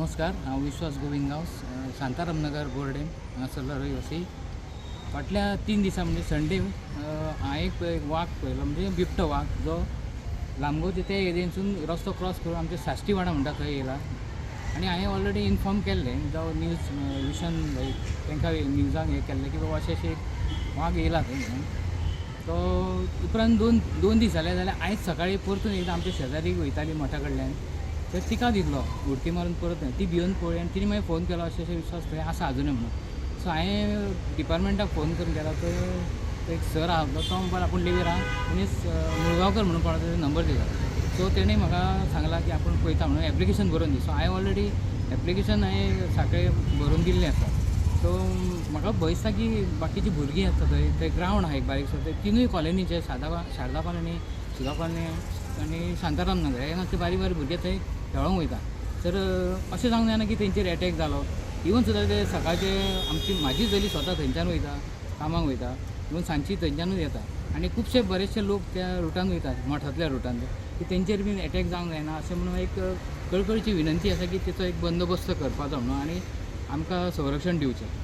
नमस्कार, हांव विश्वास गोविंद गांवस, शांताराम नगर बोर्डेम हांगासरलो रहिवासी. फाटल्या 3 दिसां म्हणजे संडे हांवें एक वाघ पळयलो, म्हणजे बिबटो वाघ, जो लांबगोचे ते एरियेसून रस्तो क्रॉस करून आमचे साश्टी वाडा म्हणटा थंय येयला. आनी हांवें ऑलरेडी इन्फॉर्म केल्लें जावं न्यूज विशन तांकां न्यूजाक हें केल्लें की बाबा अशें एक वाघ येयला थंय म्हणून. तो उपरांत दोन दीस जाले जाल्यार आयज सकाळीं परतून एकदां आमच्या शेजारी वयताली मठा कडल्यान, तर तिका दिसलो उडकी मारून परत ती भिवन पळय आनी तिणें मागीर फोन केलो अशें विश्वास थंय आसा अजुनूय म्हणून. सो हांवें डिपार्टमेंटाक फोन करून केलो, तो एक सर आसलो तो म्हणपाक आपूण लिव्हीर आहा, मनीस मुळगांवकर म्हणून कोणाचो नंबर दिला. सो तेणें म्हाका सांगलां की आपूण पळयता म्हणून एप्लिकेशन बरोवन दी. सो हांवें ऑलरेडी एप्लिकेशन सांखळे बरोवन दिल्लें आसा. सो म्हाका भंय दिसता की बाकीची भुरगीं आसता थंय ग्रावंड आहा एक बारीकसो, ते तिनूय कॉलनीचे शारदा कॉलनी, सुधा कॉलनी आनी शांताराम नगर हे मातशे बारीक भुरगे थंय खेळोंक वयता. तर अशें जावंक जायना की तेंचेर एटॅक जालो. इवन सुद्दां ते सकाळचे म्हाजी चली स्वता थंयच्यान वयता, कामाक वयता, इवन सांजची थंयच्यानूच येता. आनी खुबशे बरेचशे लोक त्या रुटान वयतात, मठांतल्या रुटान, की तेंचेर बीन एटॅक जावंक जायना अशें म्हणून एक कळकळीची विनंती आसा की तेचो एक बंदोबस्त करपाचो म्हणून आनी आमकां संरक्षण दिवचें.